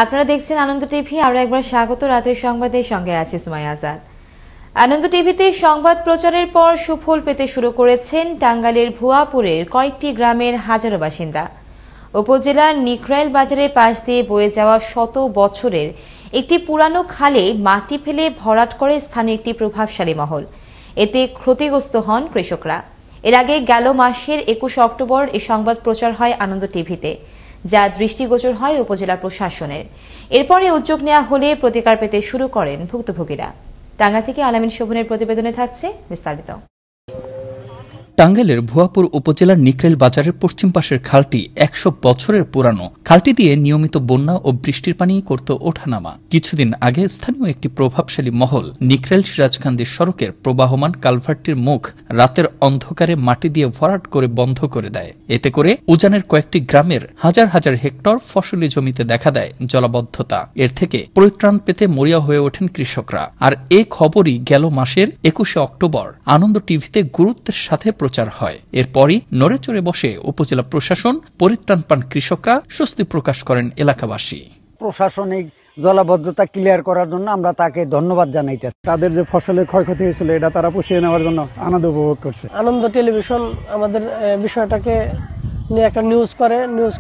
আপনারা দেখছেন আনন্দ টিভি। আরো একবার স্বাগত রাতের সংবাদের সঙ্গে আছি সুমাইয়া আজাদ। আনন্দ টিভিতে সংবাদ প্রচারের পর সুফল পেতে শুরু করেছেন টাঙ্গাইলের ভুয়াপুরের কয়েকটি গ্রামের হাজারো বাসিন্দা। উপজেলার নিকরাইল বাজারের পাশ দিয়ে বয়ে যাওয়া শত বছরের একটি পুরানো খালে মাটি ফেলে ভরাট করে স্থানীয় একটি প্রভাবশালী মহল। এতে ক্ষতিগ্রস্ত হন কৃষকরা। এর আগে গেল মাসের ২১ অক্টোবর এই সংবাদ প্রচার হয় আনন্দ টিভিতে, যা দৃষ্টিগোচর হয় উপজেলা প্রশাসনের। এরপরে উদ্যোগ নেওয়া হলে প্রতিকার পেতে শুরু করেন ভুক্তভোগীরা। টাঙ্গাইল থেকে আলামিন শোভনের প্রতিবেদনে থাকছে বিস্তারিত। টাঙ্গাইলের ভুয়াপুর উপজেলার নিকরাইল বাজারের পশ্চিম পাশের খালটি ১০০ বছরের পুরানো। খালটি দিয়ে নিয়মিত বন্যা ও বৃষ্টির পানি করত ওঠানামা। কিছুদিন আগে স্থানীয় একটি প্রভাবশালী মহল নিকরাইল সিরাজকান্দি সড়কের প্রবাহমান কালভার্টটির মুখ রাতের অন্ধকারে মাটি দিয়ে ভরাট করে বন্ধ করে দেয়। এতে করে উজানের কয়েকটি গ্রামের হাজার হাজার হেক্টর ফসলি জমিতে দেখা দেয় জলাবদ্ধতা। এর থেকে পরিত্রাণ পেতে মরিয়া হয়ে ওঠেন কৃষকরা। আর এই খবরই গেল মাসের ২১ অক্টোবর আনন্দ টিভিতে গুরুত্বের সাথে প্রচার হয়। এরপরই নড়ে চড়ে বসে উপজেলা প্রশাসন, পরিত্রাণ পান কৃষকরা, স্বস্তি প্রকাশ করেন এলাকাবাসী। প্রশাসনিক জলাবদ্ধতা ক্লিয়ার করার জন্য আমরা তাকে ধন্যবাদ জানাইতেছি। তাদের যে ফসলের ক্ষয়ক্ষতি হয়েছিল এটা তারা পুষিয়ে নেওয়ার জন্য আনন্দ উপভোগ করছে। আনন্দ টেলিভিশন আমাদের বিষয়টাকে নিয়ে একটা নিউজ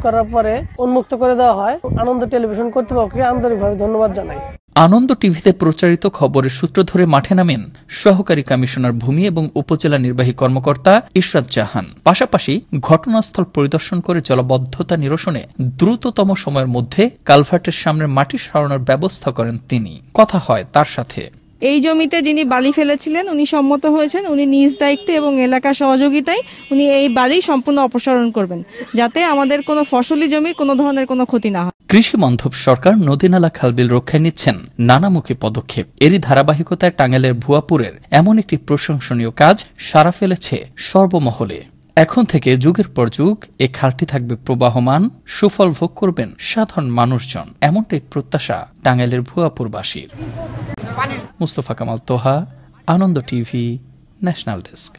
করার পরে উন্মুক্ত করে দেওয়া হয়। আনন্দ টেলিভিশন কর্তৃপক্ষকে আন্তরিকভাবে ধন্যবাদ জানাই। আনন্দ টিভিতে প্রচারিত খবরের সূত্র ধরে মাঠে নামেন সহকারী কমিশনার ভূমি এবং উপজেলা নির্বাহী কর্মকর্তা ইশরাত জাহান। পাশাপাশি ঘটনাস্থল পরিদর্শন করে জলাবদ্ধতা নিরসনে দ্রুততম সময়ের মধ্যে কালভার্টের সামনে মাটি সরানোর ব্যবস্থা করেন তিনি। কথা হয় তার সাথে। এই জমিতে যিনি বালি ফেলেছিলেন উনি সম্মত হয়েছেন, উনি নিজ দায়িত্বে এবং এলাকার সহযোগিতায় উনি এই বালি সম্পূর্ণ অপসারণ করবেন, যাতে আমাদের কোনো ফসলি জমির কোনো ধরনের কোনো ক্ষতি না হয়। কৃষি বান্ধব সরকার নদী-নালা খালবিল রক্ষায় নিচ্ছেন নানামুখী পদক্ষেপ। এরই ধারাবাহিকতায় টাঙ্গাইলের ভুয়াপুরের এমন একটি প্রশংসনীয় কাজ সাড়া ফেলেছে সর্বমহলে। এখন থেকে যুগের পর যুগ এ খালটি থাকবে প্রবাহমান, সুফল ভোগ করবেন সাধারণ মানুষজন, এমনটাই প্রত্যাশা টাঙ্গাইলের ভুয়াপুরবাসীর। মুস্তফা কামাল তোহা, আনন্দ টিভি, ন্যাশনাল ডেস্ক।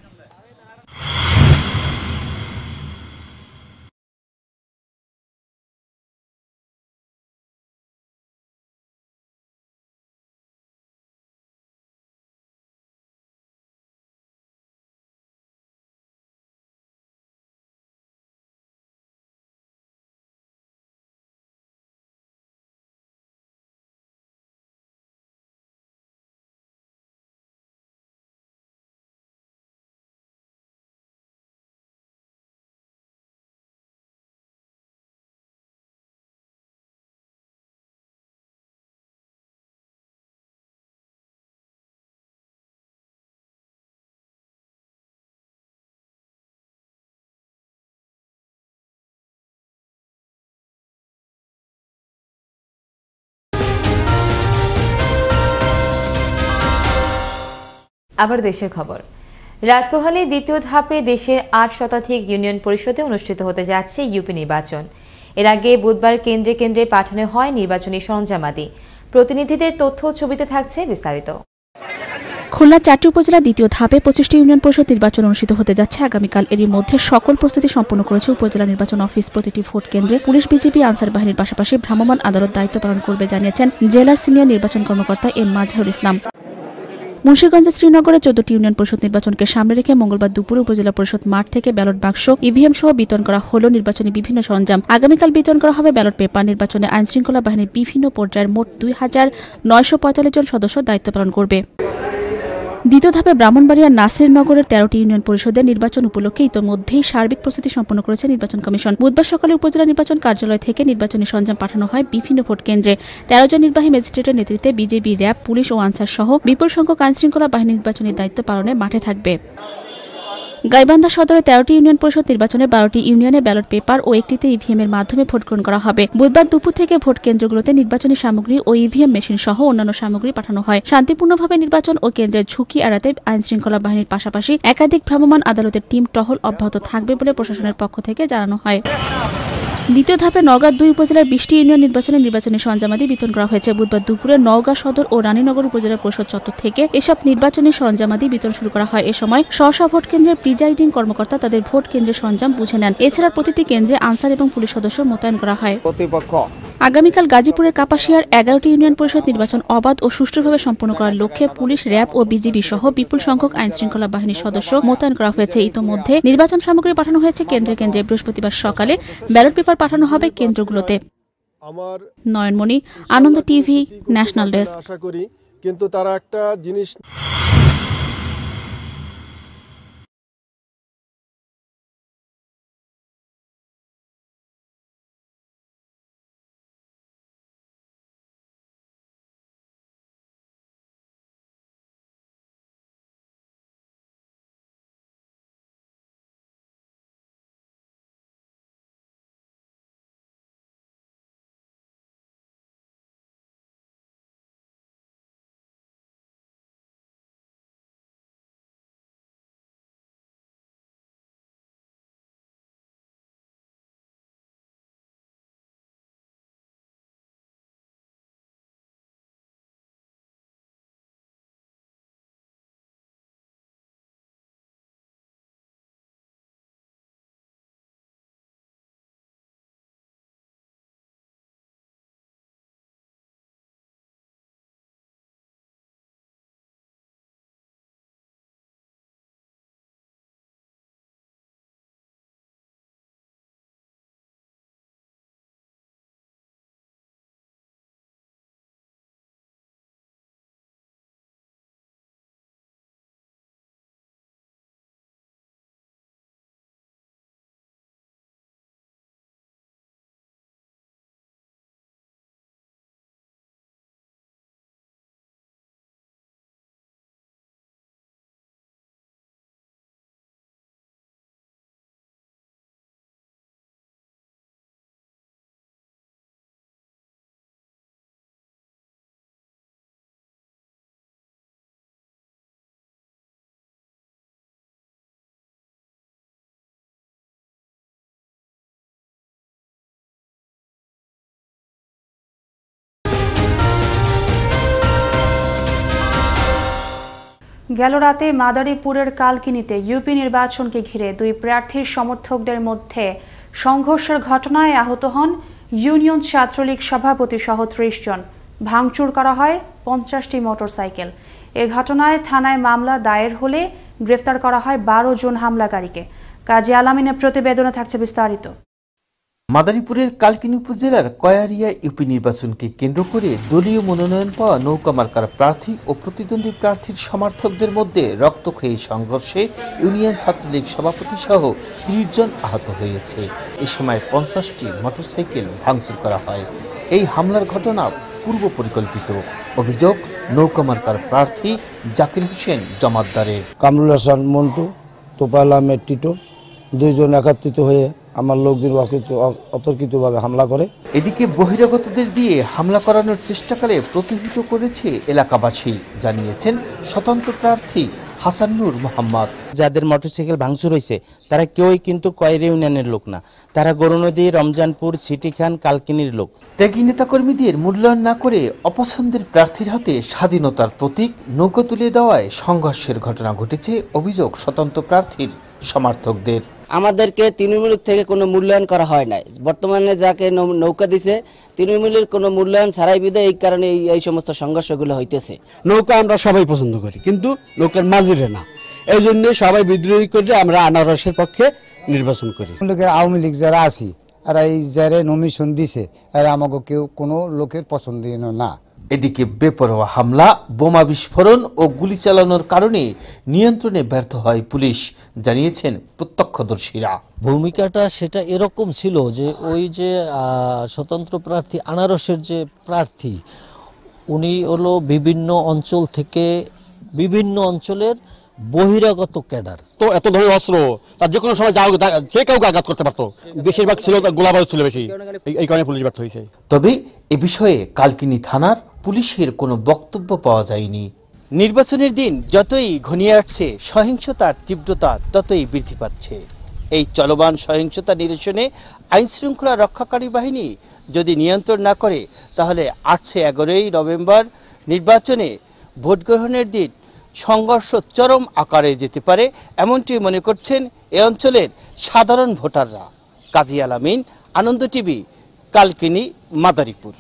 আবার দেশের খবর। রাত পোহালে দ্বিতীয় ধাপে দেশের ৮ শতাধিক ইউনিয়ন পরিষদে অনুষ্ঠিত হতে যাচ্ছে ইউপি নির্বাচন। এর আগে বুধবার কেন্দ্রে কেন্দ্রে পাঠানো হয় নির্বাচনী সরঞ্জামাদি। প্রতিনিধিদের তথ্য ছবিতে থাকছে বিস্তারিত। খুলনা ৪টি উপজেলা দ্বিতীয় ধাপে ২৫টি ইউনিয়ন পরিষদ নির্বাচন অনুষ্ঠিত হতে যাচ্ছে আগামীকাল। এরই মধ্যে সকল প্রস্তুতি সম্পন্ন করেছে উপজেলা নির্বাচন অফিস। প্রতিটি ভোট কেন্দ্রে পুলিশ, বিজিবি, আনসার বাহিনীর পাশাপাশি ভ্রাম্যমাণ আদালত দায়িত্ব পালন করবে জানিয়েছেন জেলার সিনিয়র নির্বাচন কর্মকর্তা এম মাজহারুল ইসলাম। মুন্সিগঞ্জের শ্রীনগরে ১৪টি ইউনিয়ন পরিষদ নির্বাচনকে সামনে রেখে মঙ্গলবার দুপুরে উপজেলা পরিষদ মাঠ থেকে ব্যালট বাক্স, ইভিএম সহ বিতরণ করা হল নির্বাচনী বিভিন্ন সরঞ্জাম। আগামীকাল বিতরণ করা হবে ব্যালট পেপার। নির্বাচনে আইনশৃঙ্খলা বাহিনীর বিভিন্ন পর্যায়ের মোট ২,৯৪৫ জন সদস্য দায়িত্ব পালন করবে। দ্বিতীয় ধাপে ব্রাহ্মণবাড়িয়ার নাসিরনগরের ১৩টি ইউনিয়ন পরিষদের নির্বাচন উপলক্ষে ইতোমধ্যেই সার্বিক প্রস্তুতি সম্পন্ন করেছে নির্বাচন কমিশন। বুধবার সকালে উপজেলা নির্বাচন কার্যালয় থেকে নির্বাচনী সরঞ্জাম পাঠানো হয় বিভিন্ন ভোট কেন্দ্রে। ১৩ জন নির্বাহী ম্যাজিস্ট্রেটের নেতৃত্বে বিজেপি, র্যাব, পুলিশ ও আনসার সহ বিপুল সংখ্যক আইনশৃঙ্খলা বাহিনী নির্বাচনী দায়িত্ব পালনে মাঠে থাকবে। গাইবান্ধা সদরে ১৩টি ইউনিয়ন পরিষদ নির্বাচনে ১২টি ইউনিয়নে ব্যালট পেপার ও একটিতে ইভিএম এর মাধ্যমে ভোট গ্রহণ করা হবে। বুধবার দুপুর থেকে ভোট কেন্দ্রগুলোতে নির্বাচনী সামগ্রী ও ইভিএম মেশিন সহ অন্যান্য সামগ্রী পাঠানো হয়। শান্তিপূর্ণভাবে নির্বাচন ও কেন্দ্রের ঝুঁকি এড়াতে আইনশৃঙ্খলা বাহিনীর পাশাপাশি একাধিক ভ্রাম্যমাণ আদালতের টিম টহল অব্যাহত থাকবে বলে প্রশাসনের পক্ষ থেকে জানানো হয়। দ্বিতীয় ধাপে নওগাঁ ২ উপজেলার ২০টি ইউনিয়ন নির্বাচনী সরঞ্জামাদি বিতরণ করা হয়েছে। বুধবার দুপুরে নওগাঁ সদর ও রানীনগর উপজেলা পরিষদ চত্বর থেকে এসব নির্বাচনী সরঞ্জামাদি বিতরণ শুরু করা হয়। এ সময় স্ব ভোট কেন্দ্রের প্রিজাইডিং কর্মকর্তা তাদের ভোট কেন্দ্রের সরঞ্জাম বুঝে নেন। এছাড়া প্রতিটি কেন্দ্রে আনসার এবং পুলিশ সদস্য মোতায়েন করা হয়। কর্তৃপক্ষ আগামীকাল গাজীপুরের কাপাসিয়ার 11টি ইউনিয়ন পরিষদ নির্বাচন অবাধ ও সুষ্ঠুভাবে সম্পন্ন করার লক্ষ্যে পুলিশ, র্যাব ও বিজিবি সহ বিপুল সংখ্যক আইনশৃঙ্খলা বাহিনীর সদস্য মোতায়েন করা হয়েছে। ইতোমধ্যে নির্বাচন সামগ্রী পাঠানো হয়েছে কেন্দ্রে কেন্দ্রে। বৃহস্পতিবার সকালে ব্যালট পেপার পাঠানো হবে কেন্দ্রগুলোতে। নয়নমণি, আনন্দ টিভি, ন্যাশনাল ডেস্ক। আশা করি কিন্তু তারা একটা জিনিস গেল রাতে মাদারীপুরের কালকিনিতে ইউপি নির্বাচনকে ঘিরে দুই প্রার্থীর সমর্থকদের মধ্যে সংঘর্ষের ঘটনায় আহত হন ইউনিয়ন ছাত্রলীগ সভাপতি সহ ৩০ জন। ভাঙচুর করা হয় ৫০টি মোটরসাইকেল। এ ঘটনায় থানায় মামলা দায়ের হলে গ্রেফতার করা হয় ১২ জন হামলাকারীকে। কাজী আলামিনের প্রতিবেদনে থাকছে বিস্তারিত। মাদারীপুরের কালকিনি উপজেলার কয়ারিয়া ইউপি নির্বাচনকে কেন্দ্র করে দলীয় মনোনয়ন পাওয়া নৌকা মার্কার প্রার্থী ও প্রতিদ্বন্দ্বী প্রার্থীর সমর্থকদের মধ্যে রক্তক্ষয়ী সংঘর্ষে ইউনিয়ন ছাত্রলীগ সভাপতি সহ ৩০ জন আহত হয়েছে। এ সময় ৫০টি মোটরসাইকেল ভাঙচুর করা হয়। এই হামলার ঘটনা পূর্ব পরিকল্পিত। অভিযোগ নৌকা মার্কার প্রার্থী জাকির হোসেন জমাদ্দারের। কামরুল হাসান মন্টু, তোফায়েল আহমেদ টিটো দুইজন একত্রিত হয়ে আমার লোকদের অতর্কিতভাবে হামলা করে। এদিকে বহিরাগতদের দিয়ে হামলা করানোর চেষ্টাকালে প্রতিহত করেছে এলাকাবাসী, জানিয়েছেন স্বতন্ত্র প্রার্থী হাসানুর মোহাম্মদ। যাদের মোটরসাইকেল ভাঙচুর হয়েছে তারা কেউই কিন্তু কয়রা ইউনিয়নের লোক না, তারা গরুনদী, রমজানপুর, সিটিখান, কালকিনির লোক। ত্যাগী নেতাকর্মীদের মূল্যায়ন না করে অপছন্দের প্রার্থীর হাতে স্বাধীনতার প্রতীক নৌকা তুলে দেওয়ায় সংঘর্ষের ঘটনা ঘটেছে, অভিযোগ স্বতন্ত্র প্রার্থীর সমর্থকদের। আমাদেরকে তৃণমূল থেকে কোনো মূল্যায়ন করা হয় নাই। বর্তমানে যাকে নৌকা দিছে তৃণমূলের কোনো মূল্যায়ন ছাড়াই বিধায় এই কারণে এই সমস্ত সংঘর্ষগুলো হইতেছে। নৌকা আমরা সবাই পছন্দ করি, কিন্তু নৌকার মাঝিরে না। এই জন্য সবাই বিদ্রোহী করে আমরা আনারসের পক্ষে নির্বাচন করি। আওয়ামী লীগ যারা আছি আর এই যারা নমিশন দিছে আর আমাকে কেউ কোনো লোকের পছন্দনীয় না। এদিকে বেপরোয়া হামলা, বোমা বিস্ফোরণ ও গুলি চালানোর কারণে নিয়ন্ত্রণে ব্যর্থ হয় পুলিশ, জানিয়েছেন প্রত্যক্ষদর্শীরা। ভূমিকাটা সেটা এরকম ছিল যে ওই যে স্বতন্ত্র প্রার্থী আনারসের যে প্রার্থী উনি হলো বিভিন্ন অঞ্চল থেকে বিভিন্ন অঞ্চলের বহিরাগত ক্যাডার। তো এত ধরনের অস্ত্র তার যে কোনো সময় যে কাউকে আঘাত করতে পারতো, বেশিরভাগ ছিল গোলাবারুদ ছিল বেশি, এই কারণে পুলিশ ব্যর্থ হয়েছে। তবে এ বিষয়ে কালকিনি থানার পুলিশের কোনো বক্তব্য পাওয়া যায়নি। নির্বাচনের দিন যতই ঘনিয়ে আসছে সহিংসতার তীব্রতা ততই বৃদ্ধি পাচ্ছে। এই চলমান সহিংসতা নিরসনে আইনশৃঙ্খলা রক্ষাকারী বাহিনী যদি নিয়ন্ত্রণ না করে তাহলে ৮-11 নভেম্বর নির্বাচনে ভোট গ্রহণের দিন সংঘর্ষ চরম আকারে যেতে পারে, এমনটি মনে করছেন এ অঞ্চলের সাধারণ ভোটাররা। কাজী আলামিন, আনন্দ টিভি, কালকিনি, মাদারীপুর।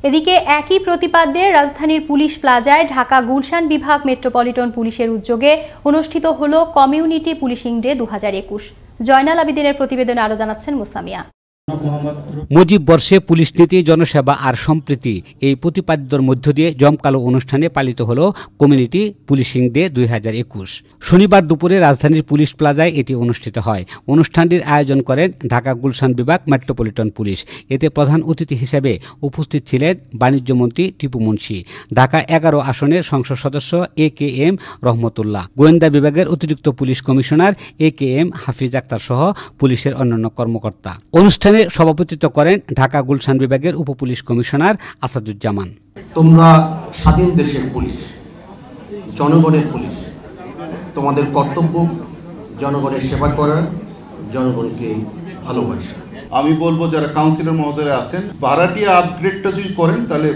এদিকে একই প্রতিপাদ্যে রাজধানীর পুলিশ প্লাজায় ঢাকা গুলশান বিভাগ মেট্রোপলিটন পুলিশের উদ্যোগে অনুষ্ঠিত হল কমিউনিটি পুলিশিং ডে 2021। জয়নাল আবিদিনের প্রতিবেদনে আরো জানাচ্ছেন মুসামিয়া। মুজিব বর্ষে পুলিশ নীতি, জনসেবা আর সম্প্রীতি এই প্রতিপাদ্যর মধ্য দিয়ে জমকালো অনুষ্ঠানে পালিত হল কমিউনিটি পুলিশিং ডে 2021। শনিবার দুপুরে রাজধানীর পুলিশ প্লাজায় এটি অনুষ্ঠিত হয়। অনুষ্ঠানটির আয়োজন করেন ঢাকা গুলশান বিভাগ মেট্রোপলিটন পুলিশ। এতে প্রধান অতিথি হিসেবে উপস্থিত ছিলেন বাণিজ্য মন্ত্রী টিপু মুন্সি, ঢাকা 11 আসনের সংসদ সদস্য AKM রহমতুল্লাহ, গোয়েন্দা বিভাগের অতিরিক্ত পুলিশ কমিশনার AKM হাফিজ আক্তার সহ পুলিশের অন্যান্য কর্মকর্তা। অনুষ্ঠানে সভাপতিত্ব করেন ঢাকা গুলশান বিভাগের উপপুলিশ কমিশনার আসাদুজ্জামান। তোমরা স্বাধীন দেশের পুলিশ, জনগণের পুলিশ, তোমাদের কর্তব্য জনগণের সেবা করার, জনগণকে ভালোবাসা। আমি বলবো যারা কাউন্সিলর মহোদয় আছেন, ভাড়াটিয়া আপগ্রেডটা যদি করেন তাহলে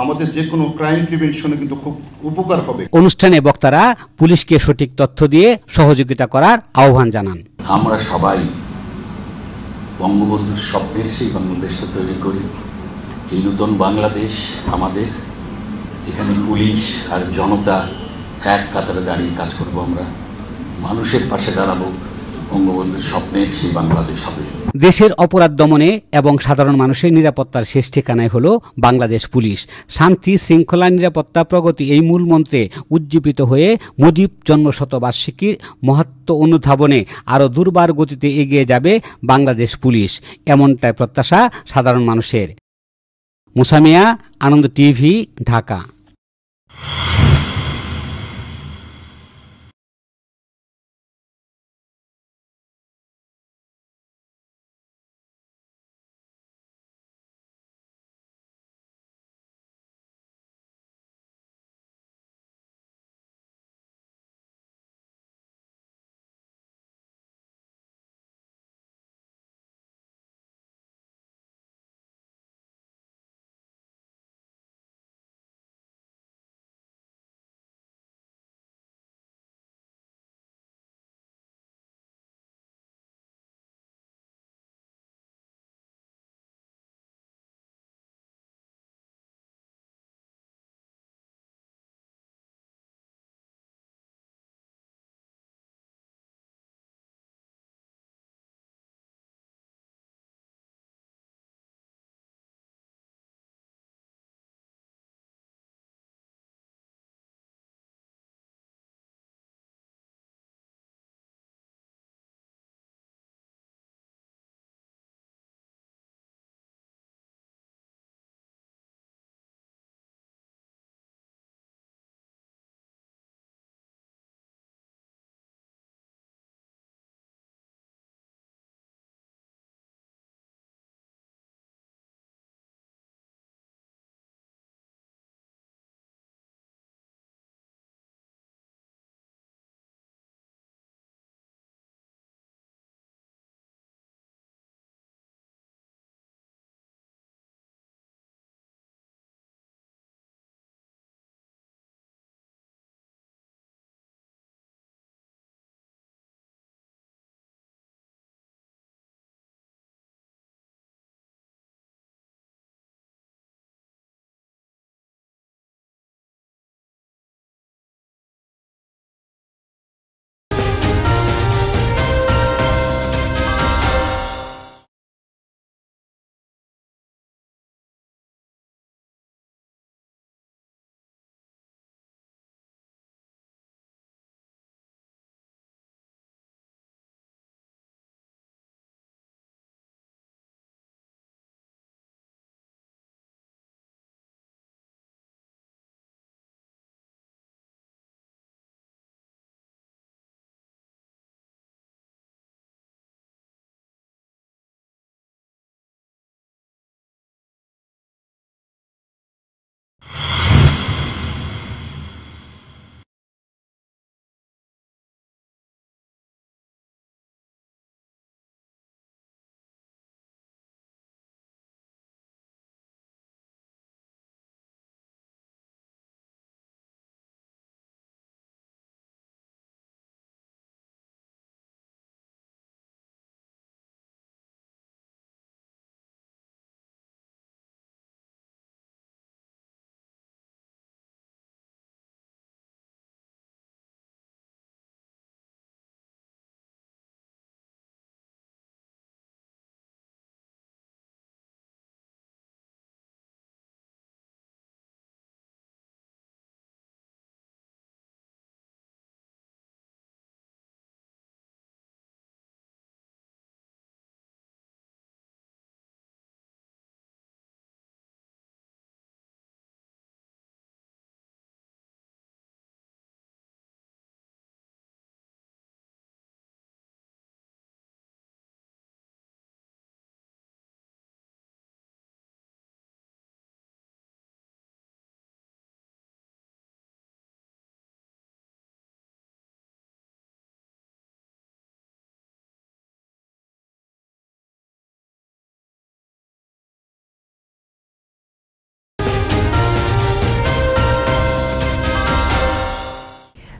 আমাদের যে কোনো ক্রাইম প্রিভেনশনে কিন্তু খুব উপকার হবে। অনুষ্ঠানে বক্তারা পুলিশকে সঠিক তথ্য দিয়ে সহযোগিতা করার আহ্বান জানান। আমরা সবাই বঙ্গবন্ধুর স্বপ্নের সেই বাংলাদেশটা তৈরি করি। এই নতুন বাংলাদেশ আমাদের, এখানে পুলিশ আর জনতা এক কাতারে দাঁড়িয়ে কাজ করব। আমরা মানুষের পাশে দাঁড়াবো, বঙ্গবন্ধুর স্বপ্নের সেই বাংলাদেশ হবে। দেশের অপরাধ দমনে এবং সাধারণ মানুষের নিরাপত্তার শেষ ঠিকানায় হল বাংলাদেশ পুলিশ। শান্তি, শৃঙ্খলা, নিরাপত্তা, প্রগতি এই মূল মন্ত্রে উজ্জীবিত হয়ে মুজিব জন্মশতবার্ষিকীর মহত্ব অনুধাবনে আরও দুর্বার গতিতে এগিয়ে যাবে বাংলাদেশ পুলিশ, এমনটাই প্রত্যাশা সাধারণ মানুষের। মুসামিয়া, আনন্দ টিভি, ঢাকা।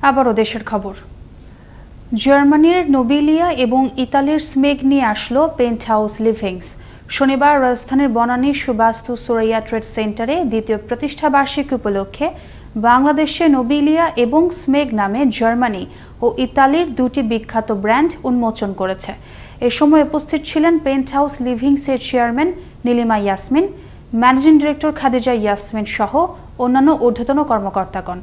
আবারও দেশের খবর। জার্মানির নোবিলিয়া এবং ইতালির স্মেগ নিয়ে আসলো পেন্ট হাউস লিভিংস। শনিবার রাজধানীর বনানী সুবাস্তু সুরাইয়া ট্রেড সেন্টারে দ্বিতীয় প্রতিষ্ঠা বার্ষিকী উপলক্ষে বাংলাদেশে নোবিলিয়া এবং স্মেগ নামে জার্মানি ও ইতালির দুটি বিখ্যাত ব্র্যান্ড উন্মোচন করেছে। এ সময় উপস্থিত ছিলেন পেন্ট হাউস লিভিংসের chairman Nilima Yasmin, managing director Khadija Yasmin সহ অন্যান্য ঊর্ধ্বতন কর্মকর্তাগণ।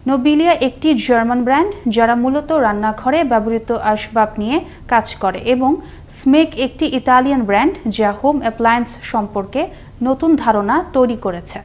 নোবিলিয়া একটি জার্মান ব্র্যান্ড যারা মূলত রান্নাঘরে ব্যবহৃত আসবাব নিয়ে কাজ করে এবং স্মেগ একটি ইতালিয়ান ব্র্যান্ড যা হোম অ্যাপ্লায়েন্স সম্পর্কে নতুন ধারণা তৈরি করেছে।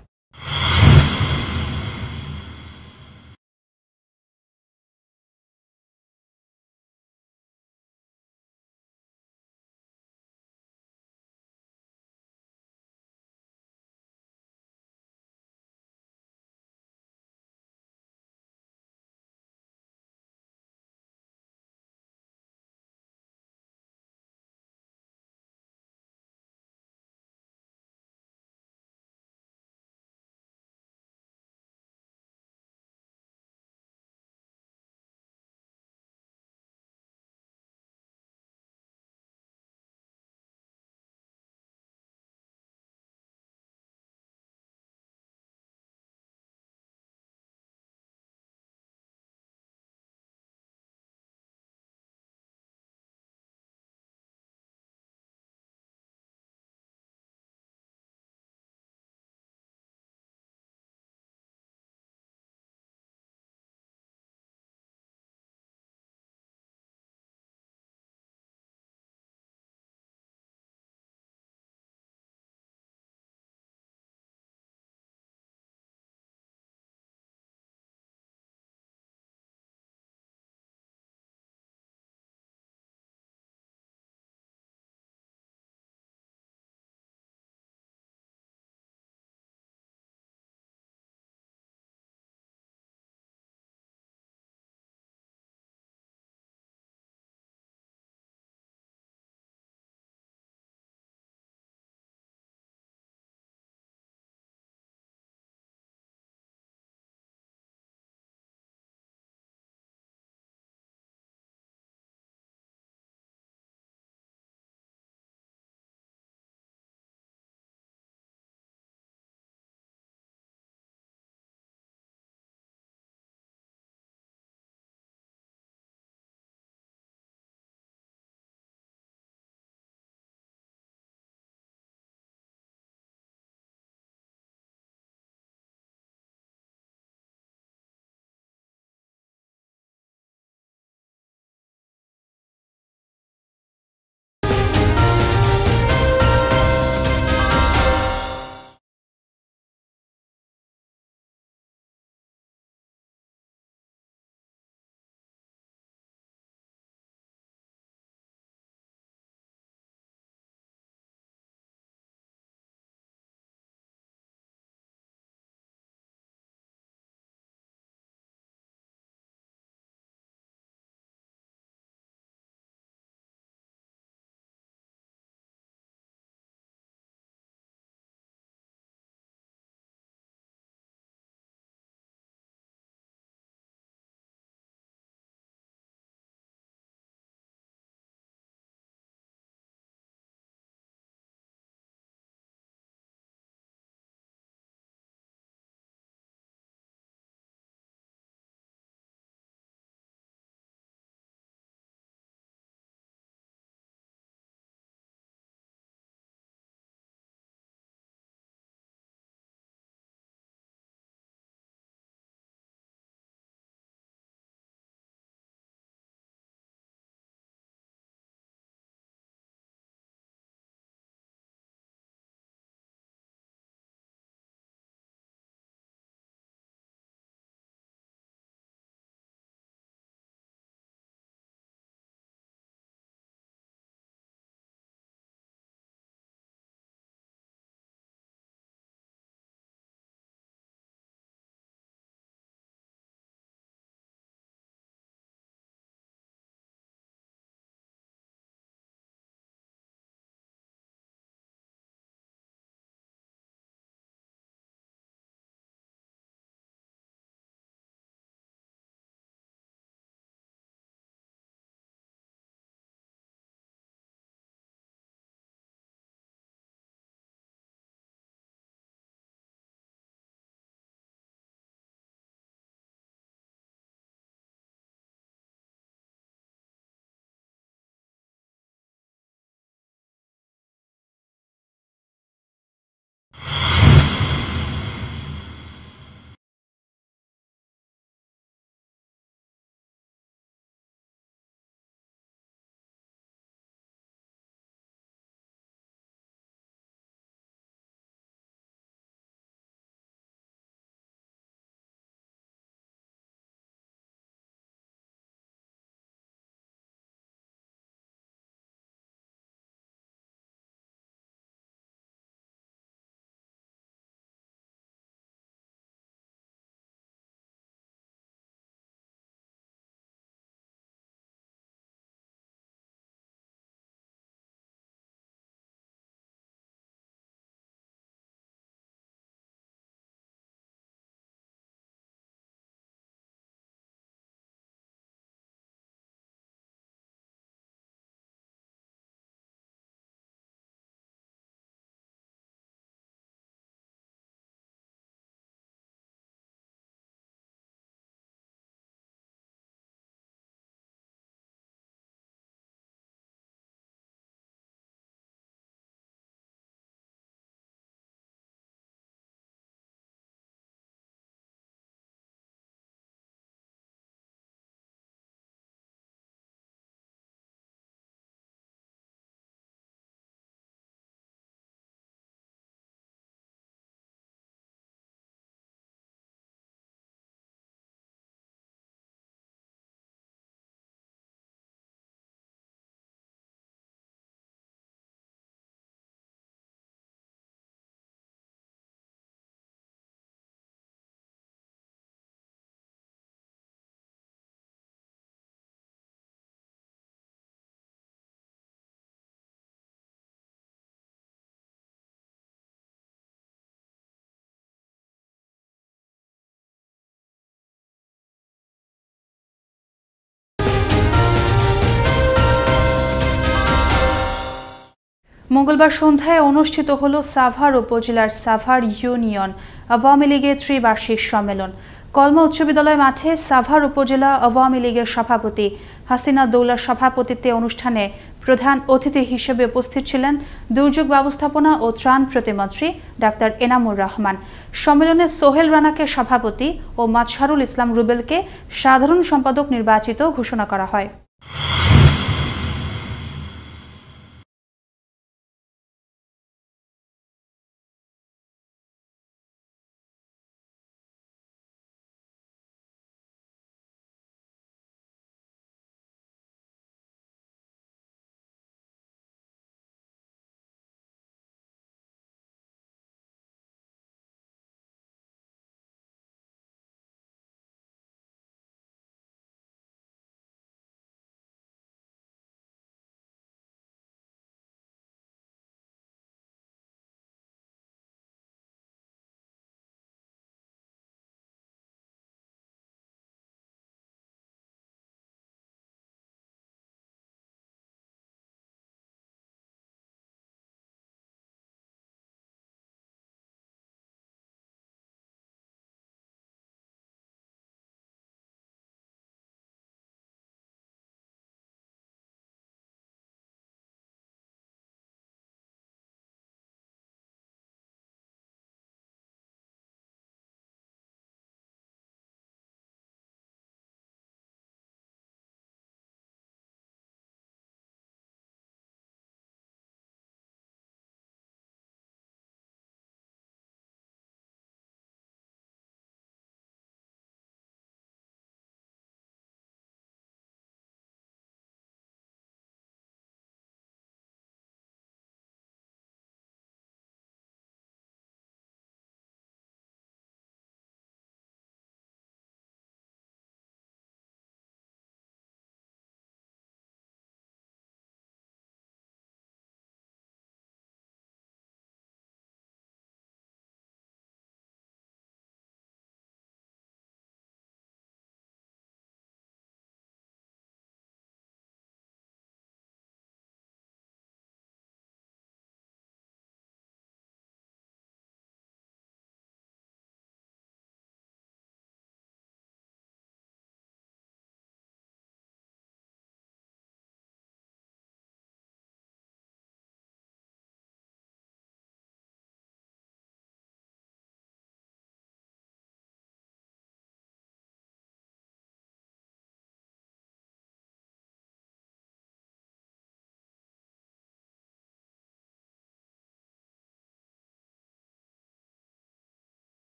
মঙ্গলবার সন্ধ্যায় অনুষ্ঠিত হল সাভার উপজেলার সাভার ইউনিয়ন আওয়ামী লীগের ত্রিবার্ষিক সম্মেলন। কলমা উচ্চ বিদ্যালয় মাঠে সাভার উপজেলা আওয়ামী লীগের সভাপতি হাসিনা দৌলার সভাপতিত্বে অনুষ্ঠানে প্রধান অতিথি হিসেবে উপস্থিত ছিলেন দুর্যোগ ব্যবস্থাপনা ও ত্রাণ প্রতিমন্ত্রী ডাক্তার এনামুর রহমান। সম্মেলনে সোহেল রানাকে সভাপতি ও মাজহারুল ইসলাম রুবেলকে সাধারণ সম্পাদক নির্বাচিত ঘোষণা করা হয়।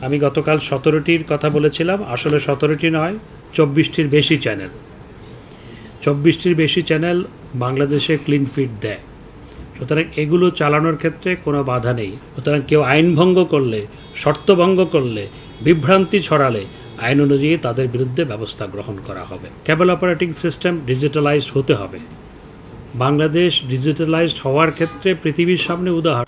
আমি গতকাল 17টির কথা বলেছিলাম, আসলে 17টি নয়, 24টির বেশি চ্যানেল। 24টির বেশি চ্যানেল বাংলাদেশে ক্লিন ফিট দেয়। সুতরাং এগুলো চালানোর ক্ষেত্রে কোনো বাধা নেই। সুতরাং কেউ আইন ভঙ্গ করলে, শর্ত ভঙ্গ করলে, বিভ্রান্তি ছড়ালে আইন অনুযায়ী তাদের বিরুদ্ধে ব্যবস্থা গ্রহণ করা হবে। কেবল অপারেটিং সিস্টেম ডিজিটালাইজড হতে হবে। বাংলাদেশ ডিজিটালাইজড হওয়ার ক্ষেত্রে পৃথিবীর সামনে উদাহরণ।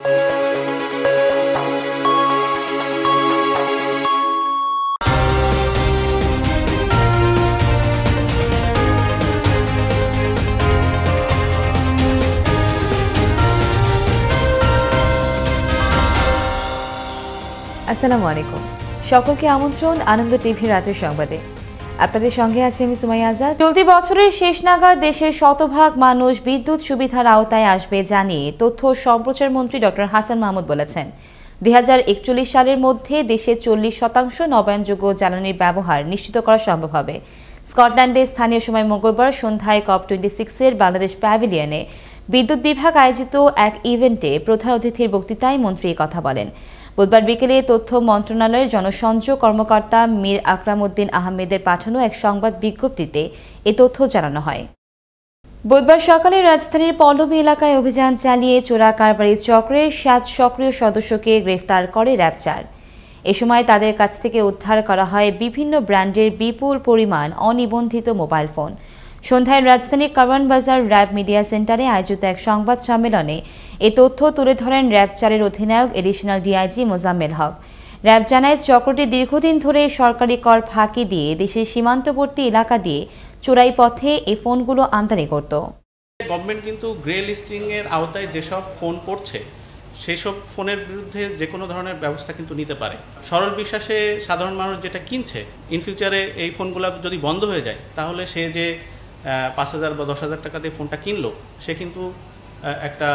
আসসালামু আলাইকুম, সকলকে আমন্ত্রণ আনন্দ টিভি রাতের সংবাদে। আপনাদের সঙ্গে আছে আমি সুমাইয়া আজাদ। চলতি বছরের শেষ নাগাদ দেশের শতভাগ মানুষ বিদ্যুৎ সুবিধার আওতায় আসবে জানিয়ে তথ্য ও সম্প্রচার মন্ত্রী ডক্টর হাসান মাহমুদ বলেছেন। 2041 সালের মধ্যে দেশে 40% নবায়নযোগ্য জ্বালানির ব্যবহার নিশ্চিত করা সম্ভব হবে। স্কটল্যান্ডে স্থানীয় সময় মঙ্গলবার সন্ধ্যায় COP26-এর বাংলাদেশ প্যাভিলিয়নে বিদ্যুৎ বিভাগ আয়োজিত এক ইভেন্টে প্রধান অতিথির বক্তৃতায় মন্ত্রী কথা বলেন। বুধবার বিকেলে তথ্য মন্ত্রণালয়ের জনসংযোগ কর্মকর্তা মীর আকরাম উদ্দিন আহমেদের পাঠানো এক সংবাদ বিজ্ঞপ্তিতে এ তথ্য জানানো হয়। বুধবার সকালে রাজধানীর পল্লবী এলাকায় অভিযান চালিয়ে চোরা কারবারি চক্রের 7 সক্রিয় সদস্যকে গ্রেফতার করে র্যাব 4। এ সময় তাদের কাছ থেকে উদ্ধার করা হয় বিভিন্ন ব্র্যান্ডের বিপুল পরিমাণ অনিবন্ধিত মোবাইল ফোন। সন্ধ্যায় রাজধানীর কারওয়ান বাজার র্যাব মিডিয়া সেন্টারে আয়োজিত এক সংবাদ সম্মেলনে এ তথ্য তুলে ধরেন র্যাব 4-এর অধিনায়ক additional DIG Mozammel Haque. RAB জানায় চক্রটি দীর্ঘদিন ধরে সরকারি কর ফাঁকি দিয়ে দেশের সীমান্তবর্তী এলাকা দিয়ে চোরাই পথে এই ফোনগুলো আমদানি করত। গভর্নমেন্ট কিন্তু গ্রে লিস্টিং এর আওতায় যেসব ফোন পড়ছে সেসব ফোনের বিরুদ্ধে যে কোনো ধরনের ব্যবস্থা কিন্তু নিতে পারে। সরল বিশ্বাসে সাধারণ মানুষ যেটা কিনছে, ইন ফিউচারে এই ফোনগুলো যদি বন্ধ হয়ে যায় তাহলে সে যে 5,000 বা 10,000 টাকা দিয়ে ফোনটা কিনলো সে কিন্তু একটা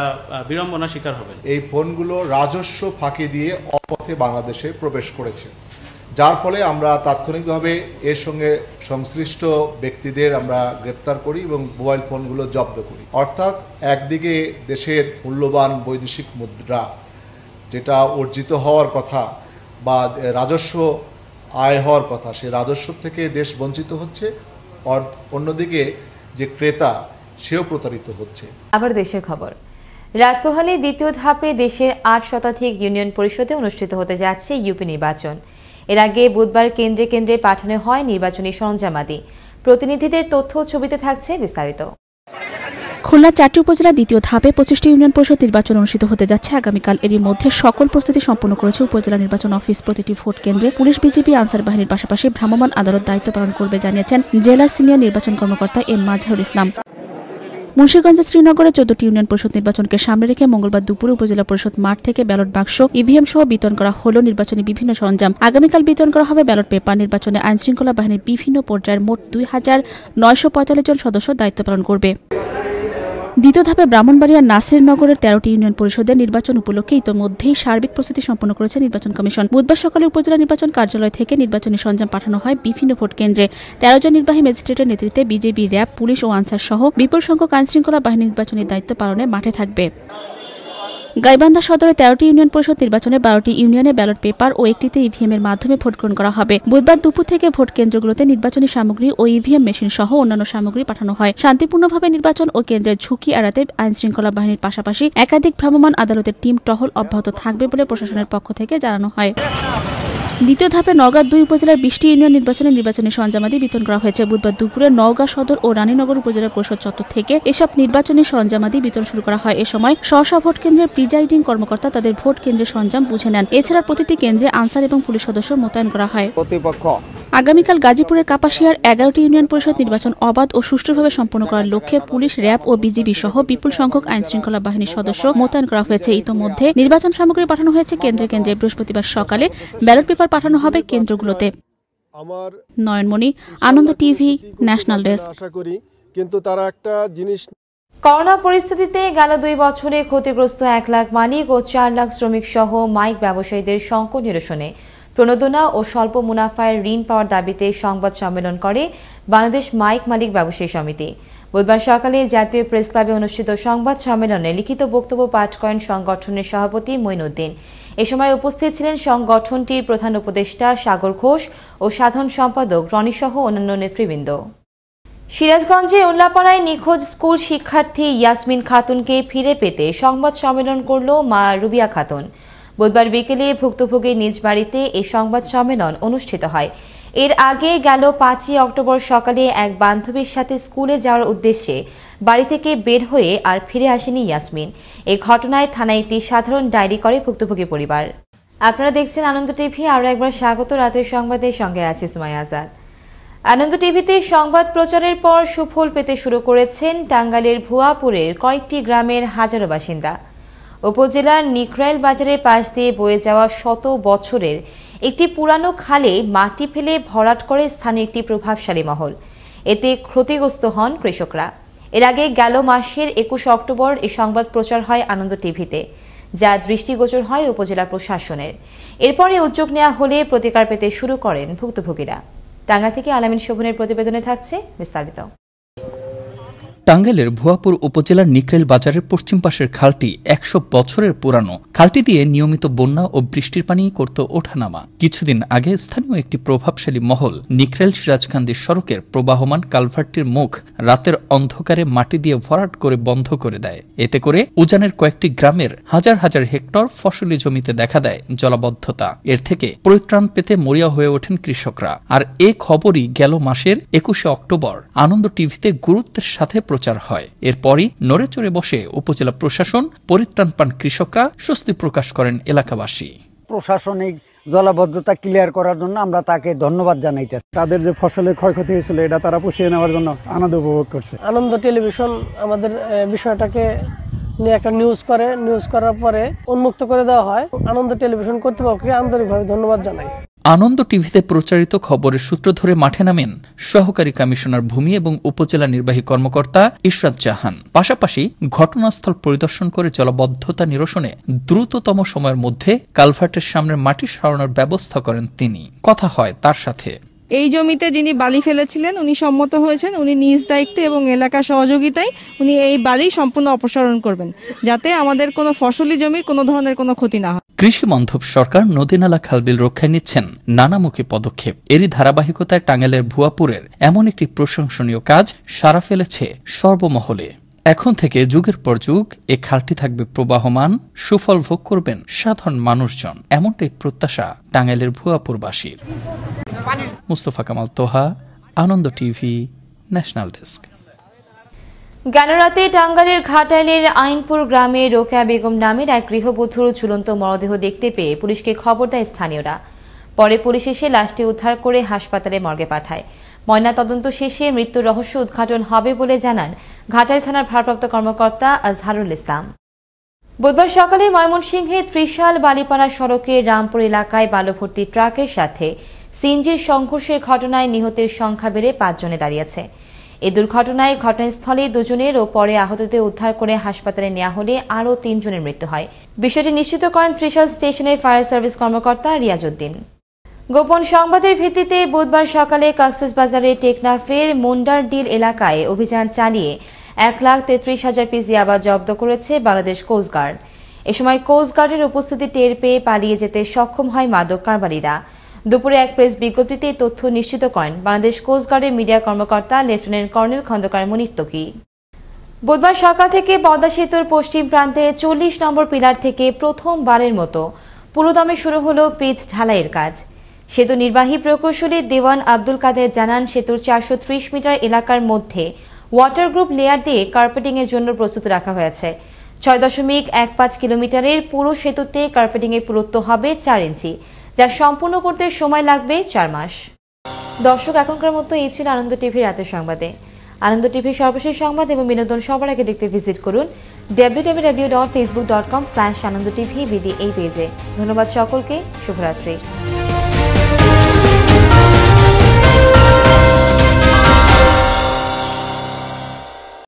বিড়ম্বনার শিকার হবে। এই ফোনগুলো রাজস্ব ফাঁকি দিয়ে অপথে বাংলাদেশে প্রবেশ করেছে, যার ফলে আমরা তাৎক্ষণিকভাবে এর সঙ্গে সংশ্লিষ্ট ব্যক্তিদের আমরা গ্রেপ্তার করি এবং মোবাইল ফোনগুলো জব্দ করি। অর্থাৎ একদিকে দেশের মূল্যবান বৈদেশিক মুদ্রা যেটা অর্জিত হওয়ার কথা বা রাজস্ব আয় হওয়ার কথা, সেই রাজস্ব থেকে দেশ বঞ্চিত হচ্ছে, অন্যদিকে যে ক্রেতা সেও প্রতারিত হচ্ছে। আবার দেশের খবর। রাত পোহালে দ্বিতীয় ধাপে দেশের 8 শতাধিক ইউনিয়ন পরিষদে অনুষ্ঠিত হতে যাচ্ছে ইউপি নির্বাচন। এর আগে বুধবার কেন্দ্রে কেন্দ্রে পাঠানো হয় নির্বাচনী সরঞ্জামাদি। প্রতিনিধিদের তথ্য ছবিতে থাকছে বিস্তারিত। খুলনা 4টি উপজেলা দ্বিতীয় ধাপে 25টি ইউনিয়ন পরিষদ নির্বাচন অনুষ্ঠিত হতে যাচ্ছে আগামীকাল। এরই মধ্যে সকল প্রস্তুতি সম্পন্ন করেছে উপজেলা নির্বাচন অফিস। প্রতিটি ভোট কেন্দ্রে পুলিশ, বিজিবি, আনসার বাহিনীর পাশাপাশি ভ্রাম্যমাণ আদালত দায়িত্ব পালন করবে জানিয়েছেন জেলার সিনিয়র নির্বাচন কর্মকর্তা এম মাজহারুল ইসলাম। মুন্সিগঞ্জের শ্রীনগরে 14টি ইউনিয়ন পরিষদ নির্বাচনকে সামনে রেখে মঙ্গলবার দুপুরে উপজেলা পরিষদ মাঠ থেকে ব্যালট বাক্স, ইভিএম সহ বিতরণ করা হলো নির্বাচনী বিভিন্ন সরঞ্জাম। আগামীকাল বিতরণ করা হবে ব্যালট পেপার। নির্বাচনে আইনশৃঙ্খলা বাহিনীর বিভিন্ন পর্যায়ের মোট 2,945 জন সদস্য দায়িত্ব পালন করবে। দ্বিতীয় ধাপে ব্রাহ্মণবাড়িয়ার নাসিরনগরের 13টি ইউনিয়ন পরিষদের নির্বাচন উপলক্ষে ইতোমধ্যেই সার্বিক প্রস্তুতি সম্পন্ন করেছে নির্বাচন কমিশন। বুধবার সকালে উপজেলা নির্বাচন কার্যালয় থেকে নির্বাচনী সরঞ্জাম পাঠানো হয় বিভিন্ন ভোট কেন্দ্রে। 13 জন নির্বাহী ম্যাজিস্ট্রেটের নেতৃত্বে বিজেপি, র্যাব, পুলিশ ও আনসার সহ বিপুল সংখ্যক আইনশৃঙ্খলা বাহিনী নির্বাচনী দায়িত্ব পালনে মাঠে থাকবে। গাইবান্ধা সদরে 13টি ইউনিয়ন পরিষদ নির্বাচনে 12টি ইউনিয়নে ব্যালট পেপার ও একটিতে ইভিএম এর মাধ্যমে ভোট গ্রহণ করা হবে। বুধবার দুপুর থেকে ভোট কেন্দ্রগুলোতে নির্বাচনী সামগ্রী ও ইভিএম মেশিন সহ অন্যান্য সামগ্রী পাঠানো হয়। শান্তিপূর্ণভাবে নির্বাচন ও কেন্দ্রের ঝুঁকি এড়াতে আইনশৃঙ্খলা বাহিনীর পাশাপাশি একাধিক ভ্রাম্যমাণ আদালতের টিম টহল অব্যাহত থাকবে বলে প্রশাসনের পক্ষ থেকে জানানো হয়। দ্বিতীয় ধাপে নওগাঁ 2 উপজেলার 20টি ইউনিয়ন নির্বাচনী সরঞ্জামাদি বিতরণ করা হয়েছে। বুধবার দুপুরে নওগাঁ সদর ও রানীনগর উপজেলা পরিষদ চত্বর থেকে এসব নির্বাচনী সরঞ্জামাদি বিতরণ শুরু করা হয়। এ সময় স্ব ভোট কেন্দ্রের প্রিজাইডিং কর্মকর্তা তাদের ভোট কেন্দ্রের সরঞ্জাম বুঝে নেন। এছাড়া প্রতিটি কেন্দ্রে আনসার এবং পুলিশ সদস্য মোতায়েন করা হয়। আগামীকাল গাজীপুরের কাপাসিয়ার 11টি ইউনিয়ন পরিষদ নির্বাচন অবাধ ও সুষ্ঠুভাবে সম্পন্ন করার লক্ষ্যে পুলিশ, র্যাব ও বিজিবি সহ বিপুল সংখ্যক আইনশৃঙ্খলা বাহিনীর সদস্য মোতায়েন করা হয়েছে। ইতোমধ্যে নির্বাচন সামগ্রী পাঠানো হয়েছে কেন্দ্রে কেন্দ্রে। বৃহস্পতিবার সকালে ব্যালট পেপার পাঠানো হবে কেন্দ্রগুলোতে। নয়নমণি, আনন্দ টিভি, ন্যাশনাল ডেস্ক। আশা করি কিন্তু তারা একটা জিনিস করোনা পরিস্থিতিতে গেল 2 বছরে ক্ষতিগ্রস্ত 1 লাখ মালিক ও 4 লাখ শ্রমিক সহ মাইক ব্যবসায়ীদের সংকট নিরসনে প্রণোদনা ও স্বল্প মুনাফায় ঋণ পাওয়ার দাবিতে সংবাদ সম্মেলন করে বাংলাদেশ মাইক মালিক ব্যবসায়ী সমিতি। বুধবার সকালে জাতীয় প্রেস ক্লাবে অনুষ্ঠিত সংবাদ সম্মেলনে লিখিত বক্তব্য পাঠ করেন সংগঠনের সভাপতি মঈনুদ্দিন। এ সময় উপস্থিত ছিলেন সংগঠনটির প্রধান উপদেষ্টা সাগর ঘোষ ও সাধারণ সম্পাদক রনি সহ অন্যান্য নেতৃবৃন্দ। সিরাজগঞ্জে উল্লাপাড়ায় নিখোঁজ স্কুল শিক্ষার্থী ইয়াসমিন খাতুনকে ফিরে পেতে সংবাদ সম্মেলন করল মা রুবিয়া খাতুন। বুধবার বিকেলে ভুক্তভোগীর নিজ বাড়িতে এই সংবাদ সম্মেলন অনুষ্ঠিত হয়। এর আগে গেল 5ই অক্টোবর সকালে এক বান্ধবীর সাথে স্কুলে যাওয়ার উদ্দেশ্যে বাড়ি থেকে বের হয়ে আর ফিরে আসেনি ইয়াসমিন। এই ঘটনায় থানায় একটি সাধারণ ডায়েরি করে ভুক্তভোগী পরিবার। আপনারা দেখছেন আনন্দ টিভি। আরও একবার স্বাগত রাতের সংবাদের সঙ্গে আছি সুমাইয়া আজাদ। আনন্দ টিভিতে সংবাদ প্রচারের পর সুফল পেতে শুরু করেছেন টাঙ্গাইলের ভুয়াপুরের কয়েকটি গ্রামের হাজারো বাসিন্দা। উপজেলার নিকরাইল বাজারের পাশ দিয়ে বয়ে যাওয়া শত বছরের একটি পুরানো খালে মাটি ফেলে ভরাট করে স্থানীয় একটি প্রভাবশালী মহল। এতে ক্ষতিগ্রস্ত হন কৃষকরা। এর আগে গেল মাসের 21 অক্টোবর এই সংবাদ প্রচার হয় আনন্দ টিভিতে, যা দৃষ্টিগোচর হয় উপজেলা প্রশাসনের। এরপরে উদ্যোগ নেওয়া হলে প্রতিকার পেতে শুরু করেন ভুক্তভোগীরা। টাঙ্গাইল থেকে আলামিন শোভনের প্রতিবেদনে থাকছে বিস্তারিত। টাঙ্গাইলের ভুয়াপুর উপজেলার নিকরাইল বাজারের পশ্চিম পাশের খালটি 100 বছরের পুরানো। খালটি দিয়ে নিয়মিত বন্যা ও বৃষ্টির পানি করত ওঠানামা। কিছুদিন আগে স্থানীয় একটি প্রভাবশালী মহল নিকরাইল সিরাজকান্দি সড়কের প্রবাহমান কালভার্টটির মুখ রাতের অন্ধকারে মাটি দিয়ে ভরাট করে বন্ধ করে দেয়। এতে করে উজানের কয়েকটি গ্রামের হাজার হাজার হেক্টর ফসলি জমিতে দেখা দেয় জলাবদ্ধতা। এর থেকে পরিত্রাণ পেতে মরিয়া হয়ে ওঠেন কৃষকরা। আর এ খবরই গেল মাসের 21 অক্টোবর আনন্দ টিভিতে গুরুত্বের সাথে প্রচার হয়। এরপরই নড়ে চড়ে বসে উপজেলা প্রশাসন, পরিত্রাণ পান কৃষকরা, স্বস্তি প্রকাশ করেন এলাকাবাসী। প্রশাসনিক জলাবদ্ধতা ক্লিয়ার করার জন্য আমরা তাকে ধন্যবাদ জানাইতেছি। তাদের যে ফসলের ক্ষয়ক্ষতি হয়েছিল এটা তারা পুষিয়ে নেওয়ার জন্য আনন্দ উপভোগ করছে। আনন্দ টেলিভিশন আমাদের বিষয়টাকে নিয়ে একটা নিউজ করার পরে উন্মুক্ত করে দেওয়া হয়। আনন্দ টেলিভিশন কর্তৃপক্ষকে আন্তরিকভাবে ধন্যবাদ জানাই। আনন্দ টিভিতে প্রচারিত খবরের সূত্র ধরে মাঠে নামেন সহকারী কমিশনার ভূমি এবং উপজেলা নির্বাহী কর্মকর্তা ইশরাত জাহান। পাশাপাশি ঘটনাস্থল পরিদর্শন করে জলাবদ্ধতা নিরসনে দ্রুততম সময়ের মধ্যে কালভার্টের সামনের মাটি সরানোর ব্যবস্থা করেন তিনি। কথা হয় তার সাথে। এই জমিতে যিনি বালি ফেলেছিলেন উনি সম্মত হয়েছেন, উনি নিজ দায়িত্বে এবং এলাকার সহযোগিতায় উনি এই বালি সম্পূর্ণ অপসারণ করবেন, যাতে আমাদের কোনো ফসলি জমির কোনো ধরনের কোনো ক্ষতি না হয়। কৃষি মন্থব সরকার নদী-নালা খালবিল রক্ষায় নিচ্ছেন নানামুখী পদক্ষেপ। এরই ধারাবাহিকতায় টাঙ্গাইলের ভুয়াপুরের এমন একটি প্রশংসনীয় কাজ সাড়া ফেলেছে সর্বমহলে। এখন থেকে যুগের পর যুগ এ খালটি থাকবে প্রবাহমান, সুফল ভোগ করবেন সাধারণ মানুষজন, এমনটাই প্রত্যাশা টাঙ্গাইলের ভুয়াপুরবাসীর। মুস্তফা কামাল তোহা, আনন্দ টিভি, ন্যাশনাল ডেস্ক। গেল রাতে টাঙ্গাইলের ঘাটাইলের আইনপুর গ্রামে রোকেয়া বেগম নামের এক গৃহবধূর ঝুলন্ত মরদেহ দেখতে পেয়ে পুলিশকে খবর দেয় স্থানীয়রা। পরে পুলিশ এসে লাশটি উদ্ধার করে হাসপাতালে মর্গে পাঠায়। ময়নাতদন্ত শেষে মৃত্যুর রহস্য উদ্ঘাটন হবে বলে জানান ঘাটাইল থানার ভারপ্রাপ্ত কর্মকর্তা আজহারুল ইসলাম। বুধবার সকালে ময়মনসিংহে ত্রিশাল বালিপাড়া সড়কের রামপুর এলাকায় বালুভর্তি ট্রাকের সাথে সিএনজির সংঘর্ষের ঘটনায় নিহতের সংখ্যা বেড়ে 5 জনে দাঁড়িয়েছে। এই দুর্ঘটনায় ঘটনাস্থলে 2 জনের ও পরে আহতদের উদ্ধার করে হাসপাতালে নেওয়া হলে আরও 3 জনের মৃত্যু হয়। বিষয়টি নিশ্চিত করেন ত্রিশাল স্টেশনের ফায়ার সার্ভিস কর্মকর্তা রিয়াজউদ্দিন। গোপন সংবাদের ভিত্তিতে বুধবার সকালে কক্সবাজারের টেকনাফের মুন্ডারডিল এলাকায় অভিযান চালিয়ে 1,33,000 পিস ইয়াবা জব্দ করেছে বাংলাদেশ কোস্টগার্ড। এ সময় কোস্টগার্ডের উপস্থিতি টের পেয়ে পালিয়ে যেতে সক্ষম হয় মাদক কারবারিরা। দুপুরে এক প্রেস বিজ্ঞপ্তিতে তথ্য নিশ্চিত করেন বাংলাদেশ কোস্টগার্ডের মিডিয়া কর্মকর্তা লেফটেন্যান্ট কর্নেল খন্দকার মুনির তকি। বুধবার সকাল থেকে পদ্মা সেতুর পশ্চিম প্রান্তে 40 নম্বর পিলার থেকে প্রথমবারের মতো পুরোদমে শুরু হলো পিচ ঢালাইয়ের কাজ। সেতু নির্বাহী প্রকৌশলী দেওয়ান আব্দুল কাদের জানান, সেতুর 430 মিটার এলাকার মধ্যে ওয়াটারগ্রুপ লেয়ার দিয়ে কার্পেটিং এর জন্য প্রস্তুত রাখা হয়েছে। 6.15 কিলোমিটারের পুরো সেতুতে কার্পেটিং এর পুরুত্ব হবে 4 ইঞ্চি, যা সম্পূর্ণ করতে সময় লাগবে 4 মাস। দর্শক, এখনকার মতো এই ছিল আনন্দ টিভির রাতের সংবাদে। আনন্দ টিভির সর্বশেষ সংবাদ এবং বিনোদন সবার আগে দেখতে ভিজিট করুন www.facebook.com/anandotv এই পেজে। ধন্যবাদ সকলকে, শুভরাত্রি।